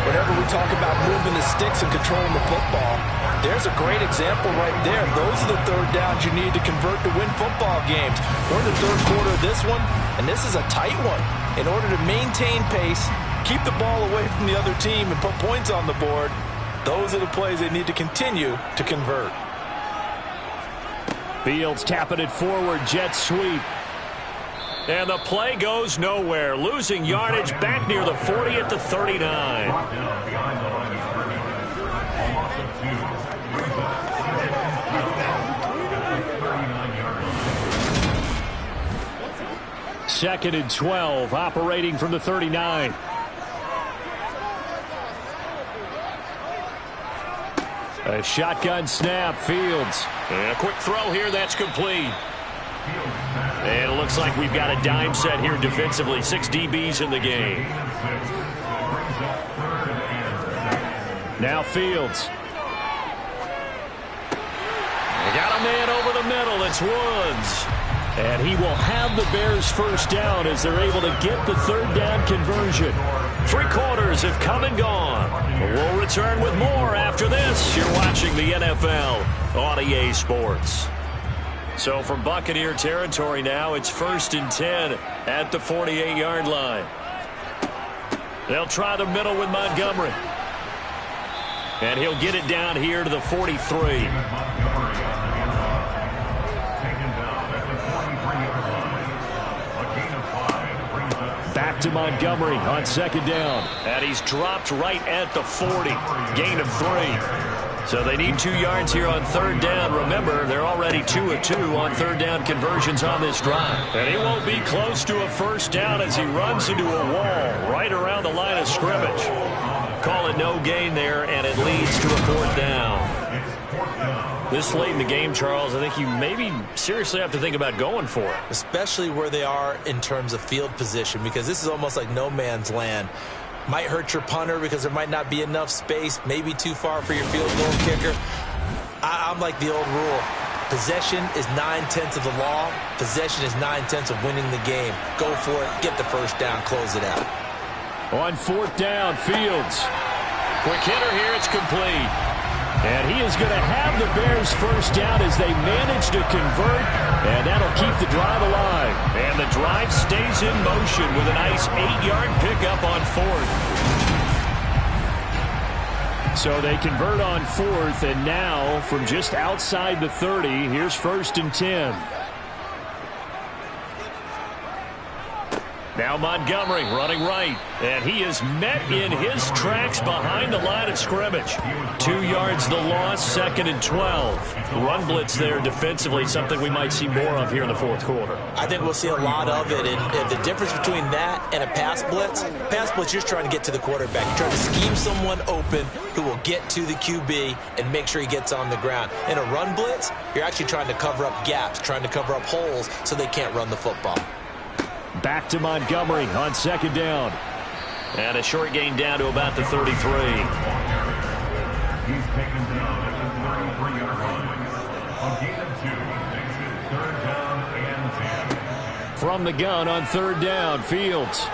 Whenever we talk about moving the sticks and controlling the football, there's a great example right there. Those are the third downs you need to convert to win football games. We're in the third quarter of this one, and this is a tight one. In order to maintain pace, keep the ball away from the other team, and put points on the board, those are the plays they need to continue to convert. Fields tapping it forward, jet sweep. And the play goes nowhere. Losing yardage back near the 40 at the 39. Second and 12, operating from the 39. A shotgun snap, Fields. And a quick throw here, that's complete. And it looks like we've got a dime set here defensively. 6 DBs in the game. Now Fields. They got a man over the middle. It's Woods. And he will have the Bears first down as they're able to get the third down conversion. 3 quarters have come and gone. We'll return with more after this. You're watching the NFL on EA Sports. So from Buccaneer territory now, it's 1st and 10 at the 48-yard line. They'll try the middle with Montgomery. And he'll get it down here to the 43. Back to Montgomery on second down. And he's dropped right at the 40. Gain of 3. So they need 2 yards here on third down. Remember, they're already 2 of 2 on third down conversions on this drive. And he won't be close to a first down as he runs into a wall right around the line of scrimmage. Call it no gain there, and it leads to a 4th down. This late in the game, Charles, I think you maybe seriously have to think about going for it. Especially where they are in terms of field position, because this is almost like no man's land. Might hurt your punter because there might not be enough space, maybe too far for your field goal kicker. I'm like the old rule. Possession is 9/10 of the law. Possession is 9/10 of winning the game. Go for it. Get the first down. Close it out. On 4th down, Fields. Quick hitter here. It's complete. And he is going to have the Bears first down as they manage to convert, and that'll keep the drive alive. And the drive stays in motion with a nice 8-yard pickup on 4th. So they convert on 4th, and now from just outside the 30, here's 1st and 10. Now Montgomery running right, and he is met in his tracks behind the line of scrimmage. 2 yards the loss, 2nd and 12. Run blitz there defensively, something we might see more of here in the 4th quarter. I think we'll see a lot of it, and the difference between that and a pass blitz, you're trying to get to the quarterback. You're trying to scheme someone open who will get to the QB and make sure he gets on the ground. In a run blitz, you're actually trying to cover up gaps, trying to cover up holes so they can't run the football. Back to Montgomery on 2nd down. And a short gain down to about the 33. He's taken down at the 33-yard line. On gain of 2, makes it 3rd down and 10. From the gun on 3rd down, Fields.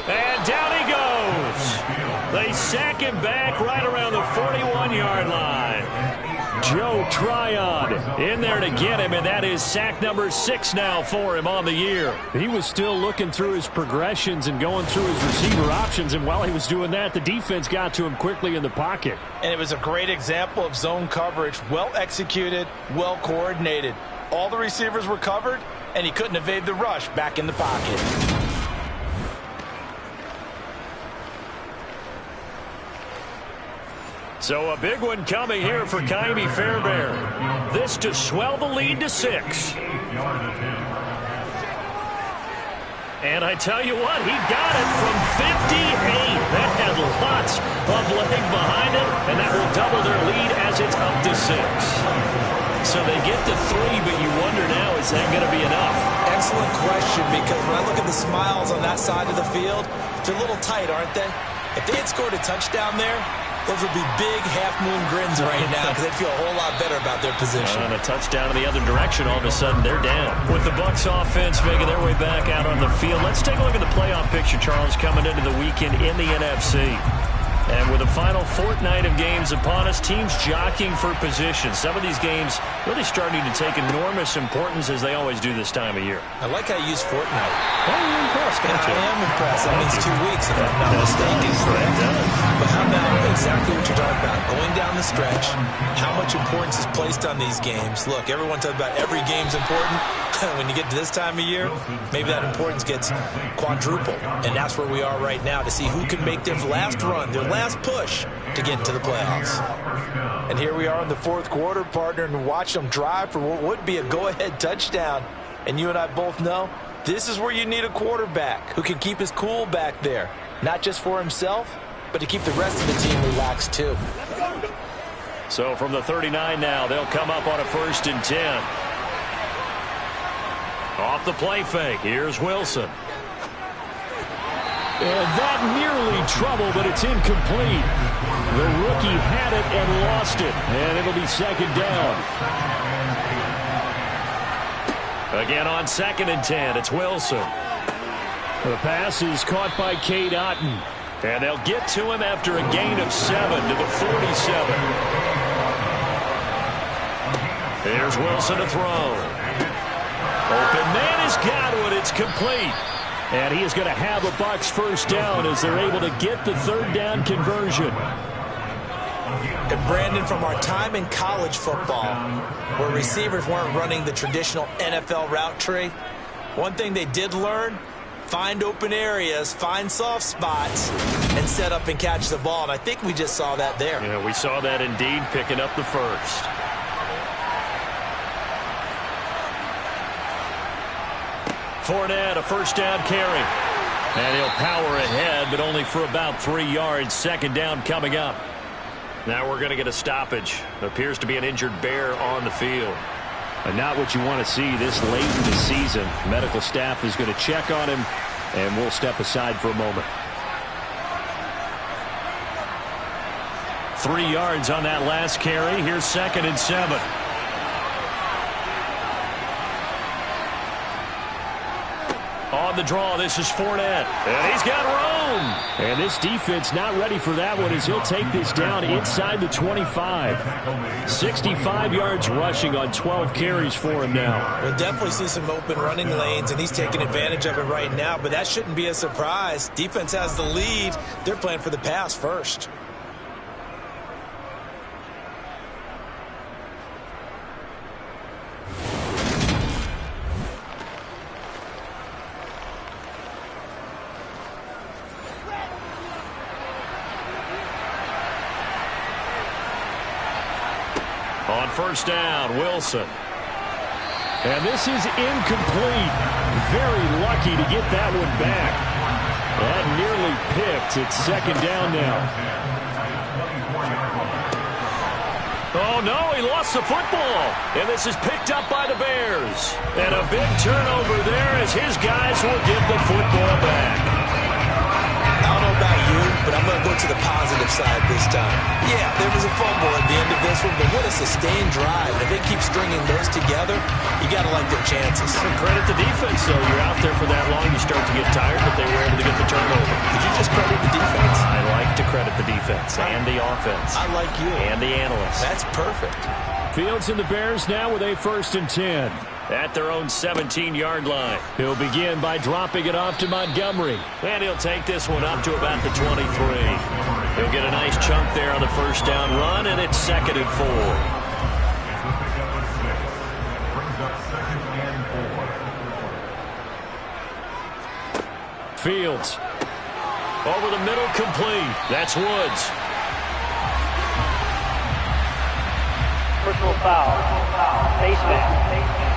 And down he goes. They sack him back right around the 41-yard line. Joe Tryon in there to get him, and that is sack number 6 now for him on the year. He was still looking through his progressions and going through his receiver options, and while he was doing that, the defense got to him quickly in the pocket. And it was a great example of zone coverage. Well executed, well coordinated. All the receivers were covered, and he couldn't evade the rush back in the pocket. So a big one coming here for Ka'imi Fairbairn. This to swell the lead to 6. And I tell you what, he got it from 58. That had lots of leg behind it, and that will double their lead as it's up to 6. So they get to 3, but you wonder now, is that going to be enough? Excellent question, because when I look at the smiles on that side of the field, they're a little tight, aren't they? If they had scored a touchdown there, those would be big half-moon grins right now because they'd feel a whole lot better about their position. And a touchdown in the other direction, all of a sudden they're down. With the Bucs offense making their way back out on the field, let's take a look at the playoff picture, Charles, coming into the weekend in the NFC. And with the final fortnight of games upon us, teams jockeying for position. Some of these games really starting to take enormous importance as they always do this time of year. I like how you use fortnight. Oh, you're impressed, Yeah, aren't you? I am impressed. That means 2 weeks, if I'm not mistaken. But how about exactly what you're talking about? Going down the stretch, how much importance is placed on these games. Look, everyone talks about every game's important. When you get to this time of year, maybe that importance gets quadrupled. And that's where we are right now to see who can make their last run, their last push to get into the playoffs. And here we are in the 4th quarter, partner, and watch them drive for what would be a go-ahead touchdown. And you and I both know this is where you need a quarterback who can keep his cool back there, not just for himself, but to keep the rest of the team relaxed too. So from the 39 now, they'll come up on a 1st and 10. Off the play fake, here's Wilson. And that nearly trouble, but it's incomplete. The rookie had it and lost it, and it'll be 2nd down. Again on 2nd and 10, it's Wilson. The pass is caught by Cade Otton, and they'll get to him after a gain of 7 to the 47. Here's Wilson to throw. Open man has got it. It's complete. And he is going to have a Bucs first down as they're able to get the 3rd down conversion. And Brandon, from our time in college football, where receivers weren't running the traditional NFL route tree, one thing they did learn, find open areas, find soft spots, and set up and catch the ball. And I think we just saw that there. Yeah, we saw that indeed, picking up the first. Fournette, a first down carry. And he'll power ahead, but only for about 3 yards. 2nd down coming up. Now we're going to get a stoppage. Appears to be an injured Bear on the field. And not what you want to see this late in the season. Medical staff is going to check on him, and we'll step aside for a moment. 3 yards on that last carry. Here's 2nd and 7. On the draw, this is Fournette. And he's got room. And this defense not ready for that one as he'll take this down inside the 25. 65 yards rushing on 12 carries for him now. We'll definitely see some open running lanes, and he's taking advantage of it right now, but that shouldn't be a surprise. Defense has the lead. They're playing for the pass first. On first down, Wilson. And this is incomplete. Very lucky to get that one back. That nearly picked. It's 2nd down now. Oh, no, he lost the football. And this is picked up by the Bears. And a big turnover there as his guys will give the football back. I don't know about you, but I'm going to go to the positive side this time. Yeah, there was a fumble at the end of this one, but what a sustained drive. If they keep stringing those together, you got to like their chances. And credit the defense, though. You're out there for that long, you start to get tired, but they were able to get the turnover. Did you just credit the defense? I like to credit the defense and the offense. I like you. And the analysts. That's perfect. Fields and the Bears now with a 1st and 10. At their own 17-yard line. He'll begin by dropping it off to Montgomery. And he'll take this one up to about the 23. He'll get a nice chunk there on the first down run, and it's 2nd and 4. Fields. Over the middle, complete. That's Woods. Personal foul. Face mask.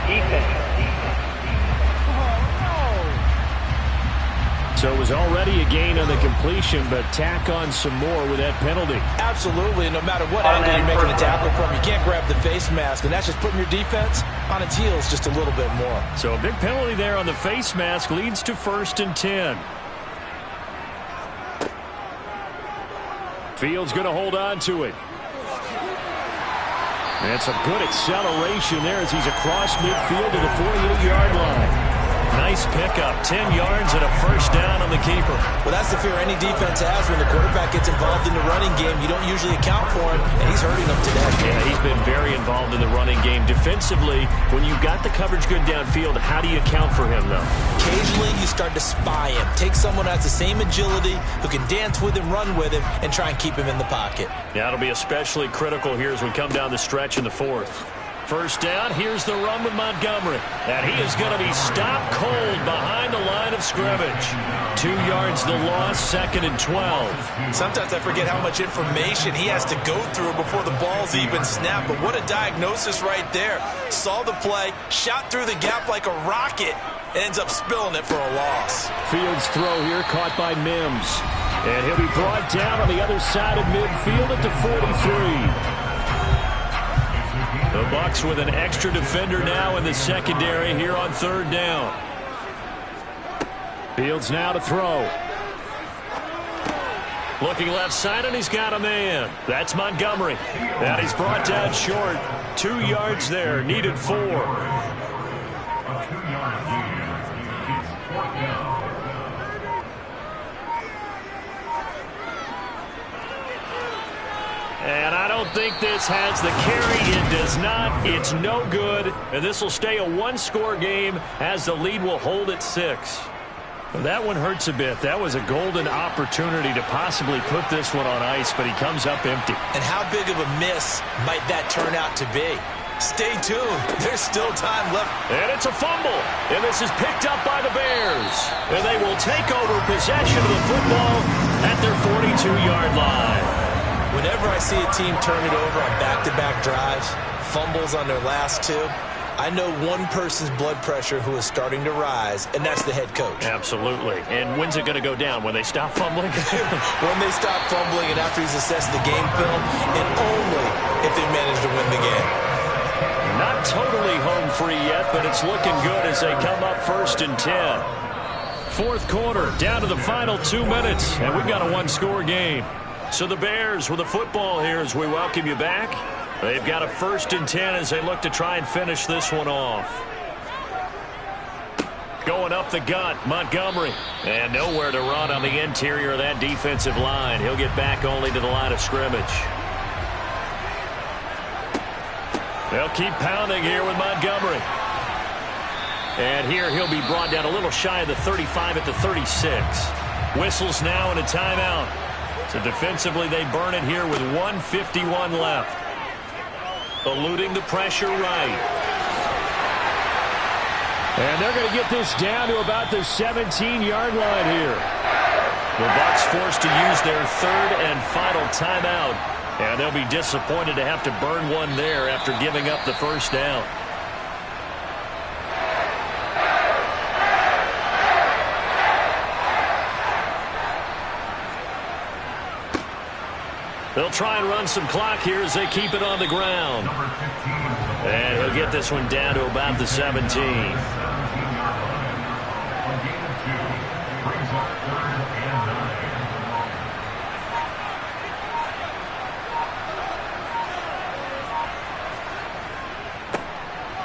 Defense. So it was already a gain on the completion, but tack on some more with that penalty. Absolutely. No matter what angle you're making a tackle from, you can't grab the face mask, and that's just putting your defense on its heels just a little bit more. So a big penalty there on the face mask leads to 1st and 10. Fields going to hold on to it. And it's a good acceleration there as he's across midfield to the 48-yard line. Nice pickup, 10 yards and a first down on the keeper. Well, that's the fear any defense has when the quarterback gets involved in the running game. You don't usually account for him, and he's hurting them today. Yeah, he's been very involved in the running game. Defensively, when you've got the coverage good downfield, how do you account for him, though? Occasionally, you start to spy him. Take someone who has the same agility, who can dance with him, run with him, and try and keep him in the pocket. Yeah, it'll be especially critical here as we come down the stretch in the 4th. First down, here's the run with Montgomery. And he is going to be stopped cold behind the line of scrimmage. 2 yards the loss, 2nd and 12. Sometimes I forget how much information he has to go through before the ball's even snapped. But what a diagnosis right there. Saw the play, shot through the gap like a rocket, and ends up spilling it for a loss. Fields throw here caught by Mims. And he'll be brought down on the other side of midfield at the 43. The Bucs with an extra defender now in the secondary here on 3rd down. Fields now to throw. Looking left side, and he's got a man. That's Montgomery. And he's brought down short. 2 yards there, needed 4. A 2-yard gain. It's 4th down. And I don't think this has the carry. It does not. It's no good. And this will stay a 1-score game as the lead will hold at 6. That one hurts a bit. That was a golden opportunity to possibly put this one on ice, but he comes up empty. And how big of a miss might that turn out to be? Stay tuned. There's still time left. And it's a fumble. And this is picked up by the Bears. And they will take over possession of the football at their 42-yard line. Whenever I see a team turn it over on back-to-back drives, fumbles on their last 2, I know one person's blood pressure who is starting to rise, and that's the head coach. Absolutely. And when's it going to go down? When they stop fumbling? When they stop fumbling and after he's assessed the game film, and only if they manage to win the game. Not totally home free yet, but it's looking good as they come up 1st and 10. 4th quarter, down to the final 2 minutes, and we've got a 1-score game. So the Bears with the football here as we welcome you back. They've got a 1st and 10 as they look to try and finish this one off. Going up the gut, Montgomery. And nowhere to run on the interior of that defensive line. He'll get back only to the line of scrimmage. They'll keep pounding here with Montgomery. And here he'll be brought down a little shy of the 35 at the 36. Whistles now and a timeout. So defensively they burn it here with 1:51 left. Eluding the pressure right. And they're going to get this down to about the 17-yard line here. The Bucs forced to use their 3rd and final timeout. And they'll be disappointed to have to burn one there after giving up the 1st down. They'll try and run some clock here as they keep it on the ground. And he'll get this one down to about the 17.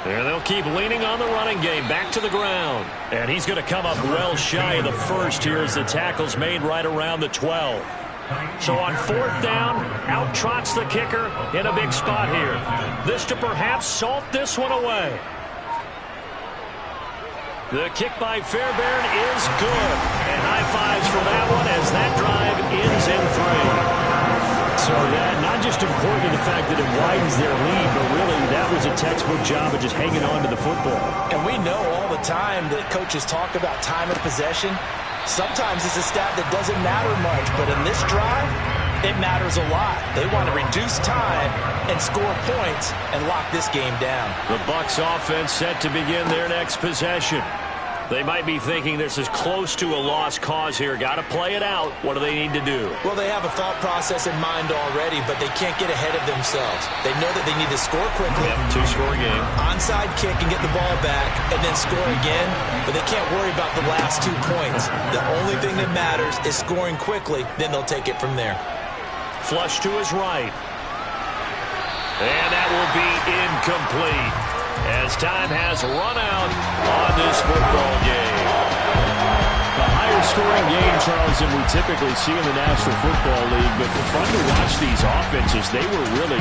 And they'll keep leaning on the running game. Back to the ground. And he's going to come up well shy of the 1st here as the tackle's made right around the 12. So on 4th down, out trots the kicker in a big spot here. This to perhaps salt this one away. The kick by Fairbairn is good. And high fives for that one as that drive ends in 3. So that not just important in the fact that it widens their lead, but really that was a textbook job of just hanging on to the football. And we know all the time that coaches talk about time of possession. Sometimes it's a stat that doesn't matter much, but in this drive, it matters a lot. They want to reduce time and score points and lock this game down. The Bucs offense set to begin their next possession. They might be thinking this is close to a lost cause here. Got to play it out. What do they need to do? Well, they have a thought process in mind already, but they can't get ahead of themselves. They know that they need to score quickly. Yep, 2-score game. Onside kick and get the ball back and then score again, but they can't worry about the last 2 points. The only thing that matters is scoring quickly, then they'll take it from there. Flush to his right. And that will be incomplete as time has run out on this football game. A higher scoring game, Charles, than we typically see in the National Football League, but fun to watch these offenses. They were really